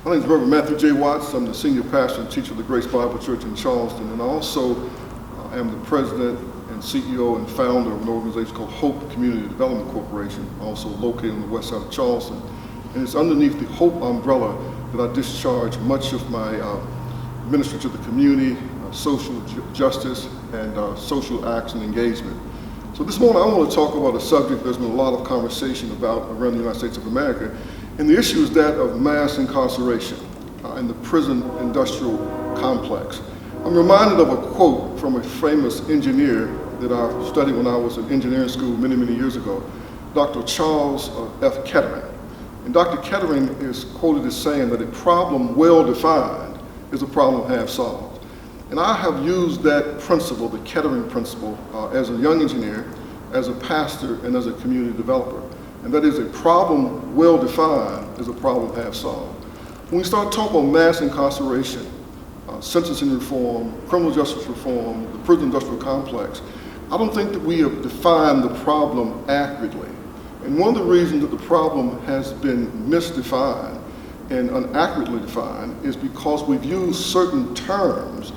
My name is Reverend Matthew J. Watts. I'm the senior pastor and teacher of the Grace Bible Church in Charleston, and I also am the president and CEO and founder of an organization called Hope Community Development Corporation, also located on the west side of Charleston. And it's underneath the Hope umbrella that I discharge much of my ministry to the community, social justice, and social acts and engagement. So this morning I want to talk about a subject there's been a lot of conversation about around the United States of America, and the issue is that of mass incarceration in the prison industrial complex. I'm reminded of a quote from a famous engineer that I studied when I was in engineering school many, many years ago, Dr. Charles F. Kettering. And Dr. Kettering is quoted as saying that a problem well defined is a problem half solved. And I have used that principle, the Kettering principle, as a young engineer, as a pastor, and as a community developer. And that is, a problem well defined is a problem half solved. When we start talking about mass incarceration, sentencing reform, criminal justice reform, the prison industrial complex, I don't think that we have defined the problem accurately. And one of the reasons that the problem has been misdefined and inaccurately defined is because we've used certain terms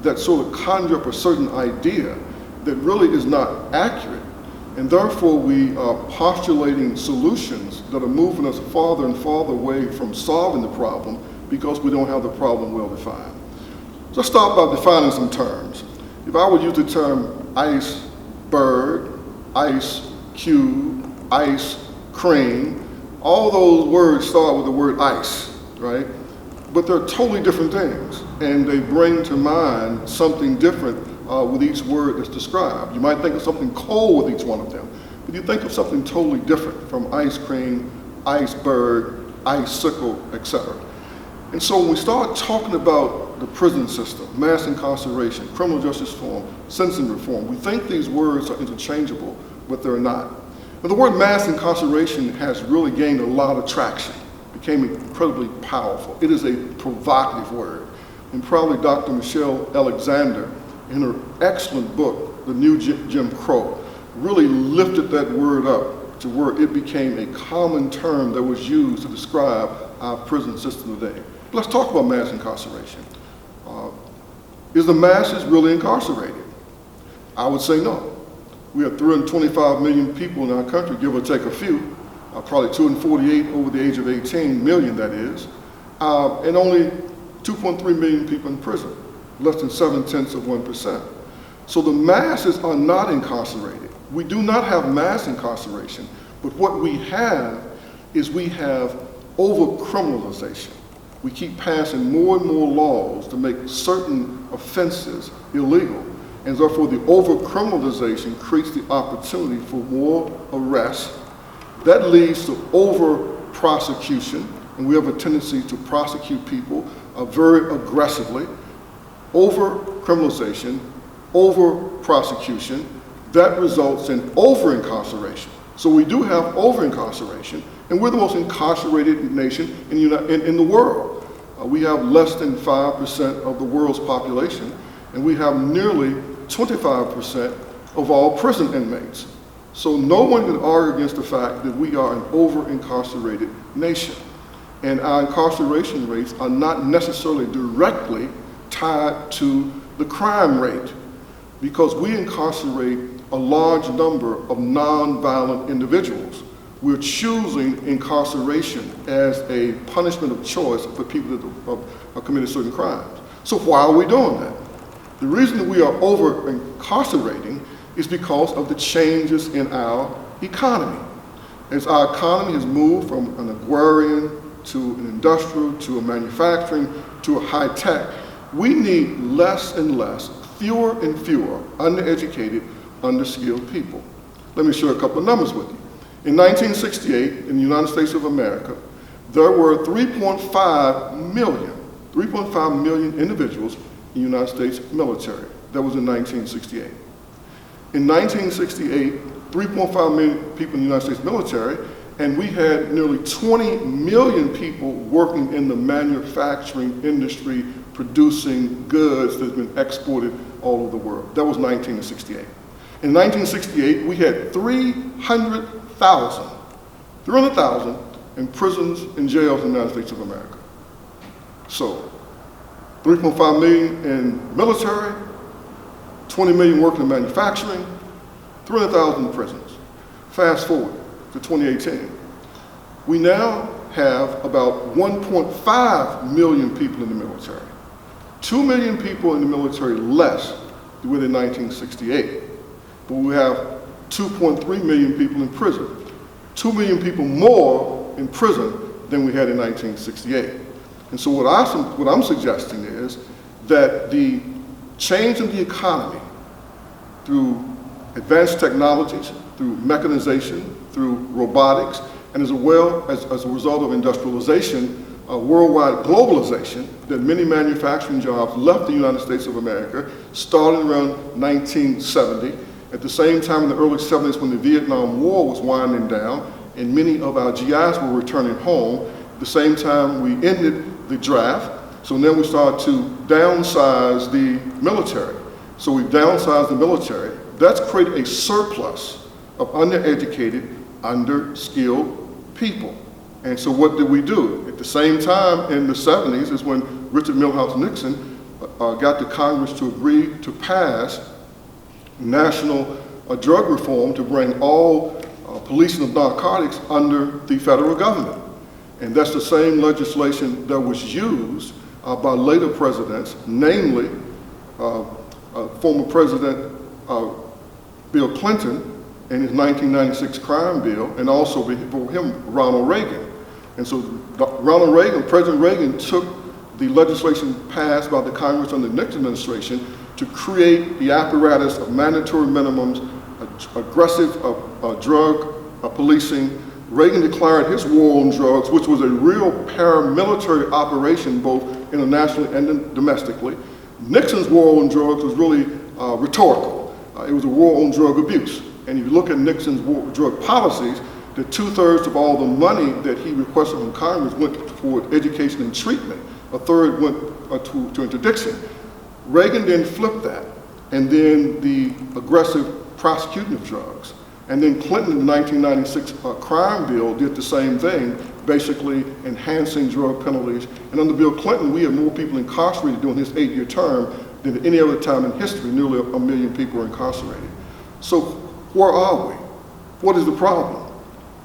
that sort of conjure up a certain idea that really is not accurate. And therefore we are postulating solutions that are moving us farther and farther away from solving the problem because we don't have the problem well defined. So let's start by defining some terms. If I would use the term iceberg, ice cube, ice cream, all those words start with the word ice, right? But they're totally different things, and they bring to mind something different with each word that's described. You might think of something cold with each one of them, but you think of something totally different from ice cream, iceberg, icicle, etc. And so when we start talking about the prison system, mass incarceration, criminal justice reform, sentencing reform, we think these words are interchangeable, but they're not. Now, the word mass incarceration has really gained a lot of traction, became incredibly powerful. It is a provocative word. And probably Dr. Michelle Alexander, in her excellent book, The New Jim Crow, really lifted that word up to where it became a common term that was used to describe our prison system today. But let's talk about mass incarceration. Is the masses really incarcerated? I would say no. We have 325 million people in our country, give or take a few, probably 248 over the age of 18 million, that is, and only 2.3 million people in prison, less than 0.7%. So the masses are not incarcerated. We do not have mass incarceration, but what we have is we have over-criminalization. We keep passing more and more laws to make certain offenses illegal, and therefore the over-criminalization creates the opportunity for more arrests. That leads to over-prosecution, and we have a tendency to prosecute people very aggressively. Over-criminalization, over-prosecution, that results in over-incarceration. So we do have over-incarceration, and we're the most incarcerated nation in the world. We have less than 5% of the world's population, and we have nearly 25% of all prison inmates. So no one can argue against the fact that we are an over-incarcerated nation. And our incarceration rates are not necessarily directly tied to the crime rate, because we incarcerate a large number of nonviolent individuals. We're choosing incarceration as a punishment of choice for people that have committed certain crimes. So why are we doing that? The reason that we are over-incarcerating is because of the changes in our economy. As our economy has moved from an agrarian to an industrial to a manufacturing to a high-tech, we need less and less, fewer and fewer undereducated, underskilled people. Let me share a couple of numbers with you. In 1968, in the United States of America, there were 3.5 million individuals in the United States military. That was in 1968. In 1968, 3.5 million people in the United States military, and we had nearly 20 million people working in the manufacturing industry, producing goods that have been exported all over the world. That was 1968. In 1968, we had 300,000 in prisons and jails in the United States of America. So 3.5 million in military, 20 million working in manufacturing, 300,000 in prisons. Fast forward to 2018. We now have about 1.5 million people in the military. 2 million people in the military less than we did in 1968. But we have 2.3 million people in prison. 2 million people more in prison than we had in 1968. And so what I'm suggesting is that the change in the economy through advanced technologies, through mechanization, through robotics, and as well as a result of industrialization, worldwide globalization, that many manufacturing jobs left the United States of America, starting around 1970. At the same time in the early 70s when the Vietnam War was winding down and many of our GIs were returning home, at the same time we ended the draft, so then we started to downsize the military. So we downsized the military. That's created a surplus of undereducated, under-skilled people. And so what did we do? At the same time in the 70s is when Richard Milhouse Nixon got the Congress to agree to pass national drug reform to bring all policing of narcotics under the federal government. And that's the same legislation that was used by later presidents, namely former President Bill Clinton in his 1996 crime bill, and also before him, Ronald Reagan. And so President Reagan took the legislation passed by the Congress under the Nixon administration to create the apparatus of mandatory minimums, aggressive drug policing. Reagan declared his war on drugs, which was a real paramilitary operation both internationally and domestically. Nixon's war on drugs was really rhetorical. It was a war on drug abuse. And if you look at Nixon's drug policies, that 2/3 of all the money that he requested from Congress went toward education and treatment. A third went to interdiction. Reagan then flipped that, and then the aggressive prosecuting of drugs. And then Clinton in the 1996 crime bill did the same thing, basically enhancing drug penalties. And under Bill Clinton, we had more people incarcerated during his 8-year term than at any other time in history. Nearly 1 million people were incarcerated. So where are we? What is the problem?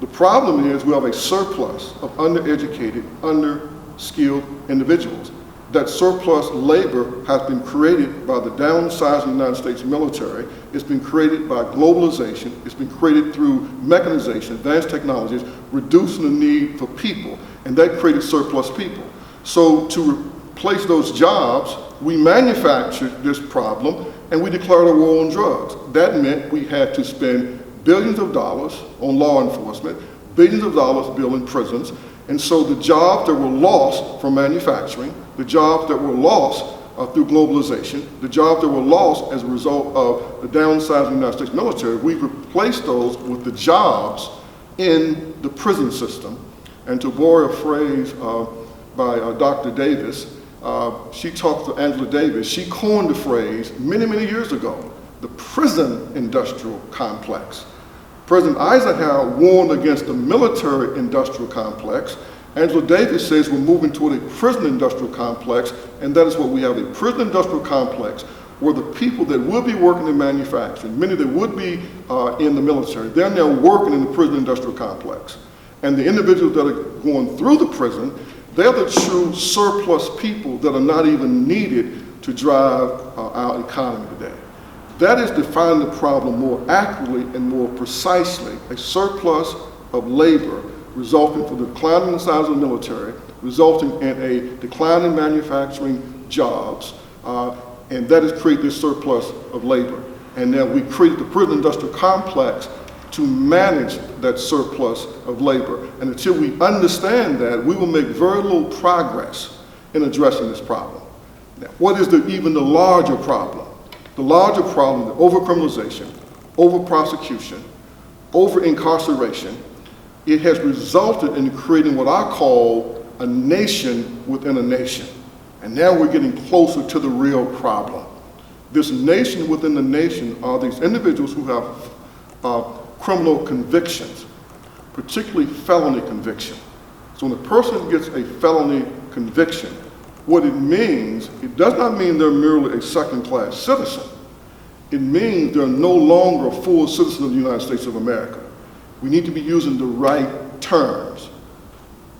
The problem is we have a surplus of undereducated, under-skilled individuals. That surplus labor has been created by the downsizing of the United States military. It's been created by globalization. It's been created through mechanization, advanced technologies, reducing the need for people, and that created surplus people. So to replace those jobs, we manufactured this problem and we declared a war on drugs. That meant we had to spend billions of dollars on law enforcement, billions of dollars building prisons, and so the jobs that were lost from manufacturing, the jobs that were lost through globalization, the jobs that were lost as a result of the downsizing of the United States military, we replaced those with the jobs in the prison system. And to borrow a phrase by Dr. Davis, she talked to Angela Davis, she coined the phrase many, many years ago, the prison industrial complex. President Eisenhower warned against the military industrial complex. Angela Davis says we're moving toward a prison industrial complex, and that is what we have, a prison industrial complex where the people that would be working in manufacturing, many that would be in the military, they're now working in the prison industrial complex. And the individuals that are going through the prison, they're the true surplus people that are not even needed to drive our economy today. That is defining the problem more accurately and more precisely, a surplus of labor resulting from the declining size of the military, resulting in a decline in manufacturing jobs, and that has created this surplus of labor. And now we created the prison industrial complex to manage that surplus of labor. And until we understand that, we will make very little progress in addressing this problem. Now, what is even the larger problem? The larger problem, the over-criminalization, over-prosecution, over-incarceration, it has resulted in creating what I call a nation within a nation. And now we're getting closer to the real problem. This nation within the nation are these individuals who have criminal convictions, particularly felony conviction. So when a person gets a felony conviction, What it means, it does not mean they're merely a second-class citizen. It means they're no longer a full citizen of the United States of America. We need to be using the right terms.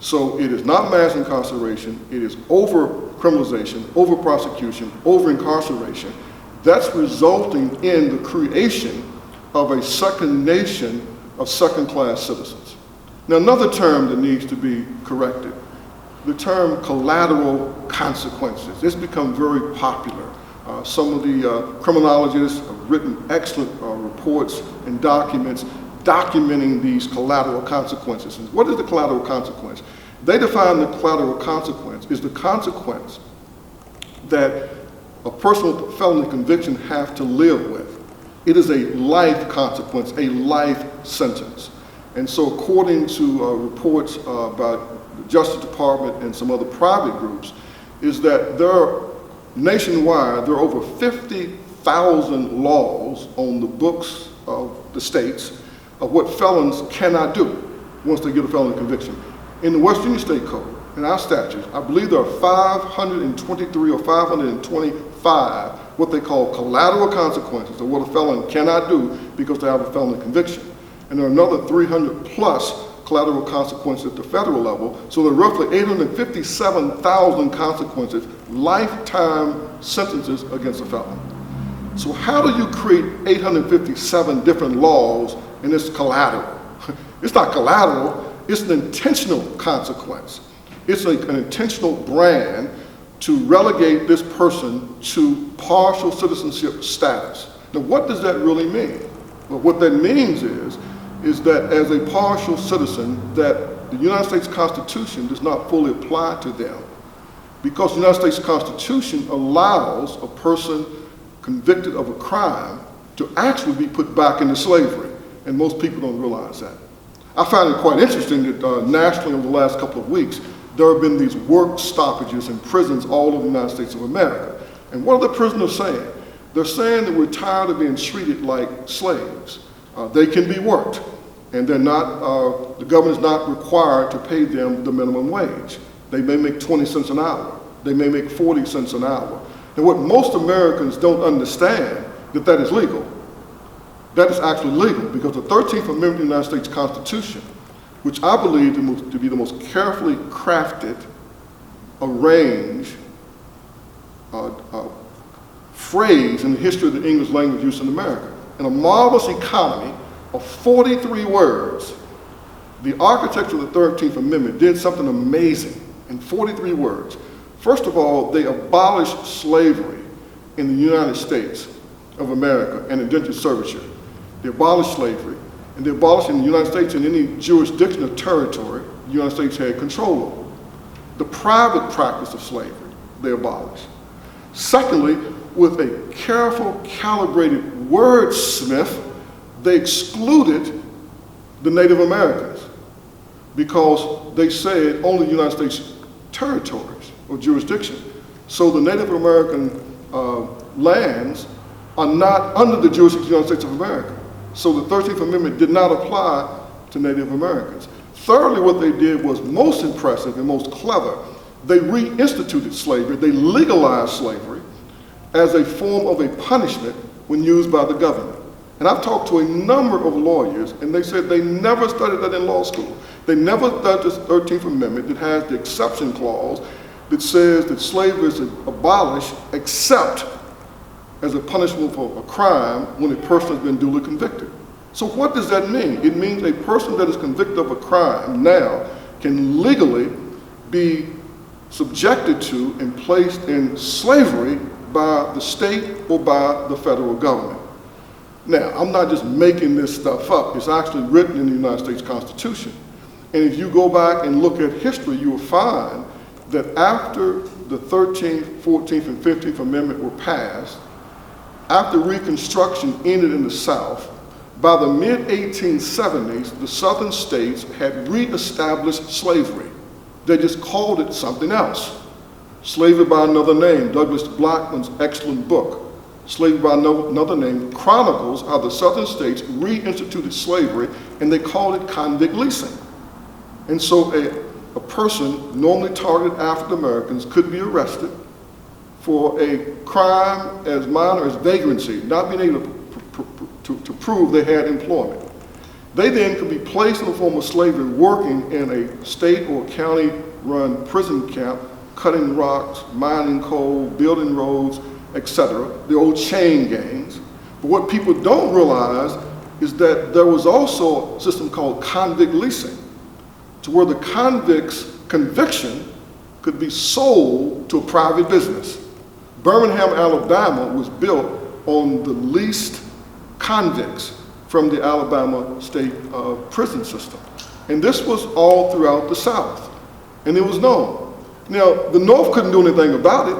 So it is not mass incarceration, it is over-criminalization, over-prosecution, over-incarceration. That's resulting in the creation of a second nation of second-class citizens. Now, another term that needs to be corrected, the term collateral consequences. It's become very popular. Some of the criminologists have written excellent reports and documents documenting these collateral consequences. And what is the collateral consequence? They define the collateral consequence is the consequence that a person with a felony conviction have to live with. It is a life consequence, a life sentence. And so according to reports about the Justice Department and some other private groups, is that there are nationwide, there are over 50,000 laws on the books of the states of what felons cannot do once they get a felony conviction. In the West Virginia State Code, in our statutes, I believe there are 523 or 525 what they call collateral consequences of what a felon cannot do because they have a felony conviction. And there are another 300 plus collateral consequences at the federal level. So there are roughly 857,000 consequences, lifetime sentences against a felon. So how do you create 857 different laws and it's collateral? It's not collateral, it's an intentional consequence. It's an intentional brand to relegate this person to partial citizenship status. Now, what does that really mean? Well, what that means is that as a partial citizen, that the United States Constitution does not fully apply to them, because the United States Constitution allows a person convicted of a crime to actually be put back into slavery, and most people don't realize that. I find it quite interesting that nationally over the last couple of weeks, there have been these work stoppages in prisons all over the United States of America. And what are the prisoners saying? They're saying that we're tired of being treated like slaves. They can be worked, and they're not, the government is not required to pay them the minimum wage. They may make 20 cents an hour. They may make 40 cents an hour. And what most Americans don't understand, that is legal. That is actually legal, because the 13th Amendment of the United States Constitution, which I believe to be the most carefully crafted, arranged phrase in the history of the English language use in America. In a marvelous economy of 43 words, the architecture of the 13th Amendment did something amazing in 43 words. First of all, they abolished slavery in the United States of America and indentured servitude. They abolished slavery, and they abolished in the United States in any jurisdiction or territory the United States had control over. The private practice of slavery, they abolished. Secondly, with a careful, calibrated wordsmith, they excluded the Native Americans because they said only the United States territories or jurisdiction. So the Native American lands are not under the jurisdiction of the United States of America. So the 13th Amendment did not apply to Native Americans. Thirdly, what they did was most impressive and most clever. They reinstituted slavery. They legalized slavery as a form of a punishment when used by the government. And I've talked to a number of lawyers, and they said they never studied that in law school. They never studied this 13th Amendment that has the exception clause that says that slavery is abolished except as a punishment for a crime when a person has been duly convicted. So what does that mean? It means a person that is convicted of a crime now can legally be subjected to and placed in slavery by the state or by the federal government. Now, I'm not just making this stuff up. It's actually written in the United States Constitution. And if you go back and look at history, you will find that after the 13th, 14th, and 15th Amendment were passed, after Reconstruction ended in the South, by the mid-1870s, the southern states had reestablished slavery. They just called it something else. Slavery by Another Name, Douglas Blackman's excellent book. Slavery by Another Name chronicles how the southern states reinstituted slavery, and they called it convict leasing. And so a person, normally targeted African Americans, could be arrested for a crime as minor as vagrancy, not being able to prove they had employment. They then could be placed in a form of slavery working in a state or county-run prison camp, cutting rocks, mining coal, building roads, etc., the old chain gangs. But what people don't realize is that there was also a system called convict leasing, to where the convict's conviction could be sold to a private business. Birmingham, Alabama was built on the leased convicts from the Alabama state prison system. And this was all throughout the South, and it was known. Now, the North couldn't do anything about it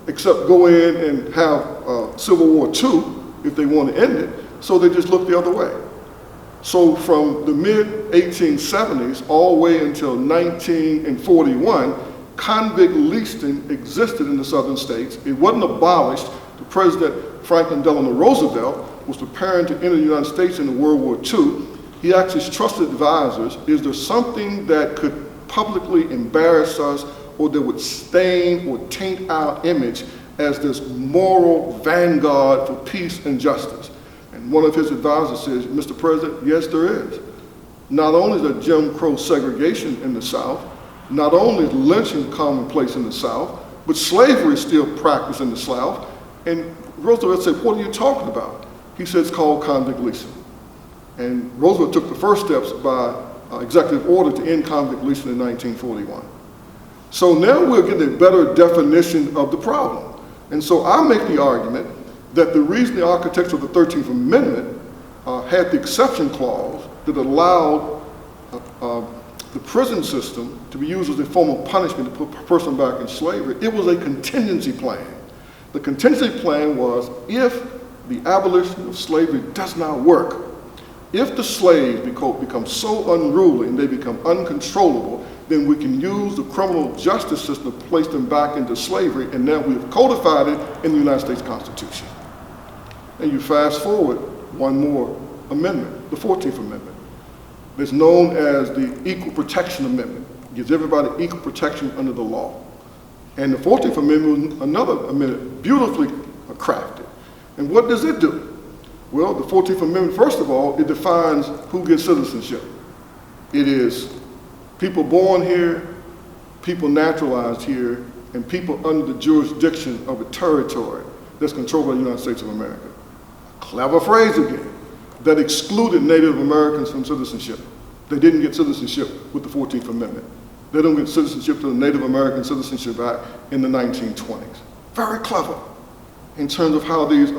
except go in and have Civil War II if they wanted to end it, so they just looked the other way. So from the mid-1870s all the way until 1941, convict leasing existed in the southern states. It wasn't abolished. The President Franklin Delano Roosevelt was preparing to enter the United States in World War II. He asked his trusted advisors, is there something that could publicly embarrass us or that would stain or taint our image as this moral vanguard for peace and justice? And one of his advisors says, Mr. President, yes, there is. Not only is there Jim Crow segregation in the South, not only is lynching commonplace in the South, but slavery is still practiced in the South. And Roosevelt said, what are you talking about? He said, it's called convict leasing. And Roosevelt took the first steps by executive order to end convict leasing in 1941. So now we're getting a better definition of the problem. And so I make the argument that the reason the architecture of the 13th Amendment had the exception clause that allowed the prison system to be used as a form of punishment to put a person back in slavery, it was a contingency plan. The contingency plan was if the abolition of slavery does not work, if the slaves become so unruly and they become uncontrollable, then we can use the criminal justice system to place them back into slavery, and now we've codified it in the United States Constitution. And you fast forward one more amendment, the 14th Amendment. It's known as the Equal Protection Amendment. It gives everybody equal protection under the law. And the 14th Amendment was another amendment, beautifully crafted. And what does it do? Well, the 14th Amendment, first of all, it defines who gets citizenship. It is people born here, people naturalized here, and people under the jurisdiction of a territory that's controlled by the United States of America. Clever phrase again. That excluded Native Americans from citizenship. They didn't get citizenship with the 14th Amendment. They don't get citizenship to the Native American Citizenship Act in the 1920s. Very clever in terms of how these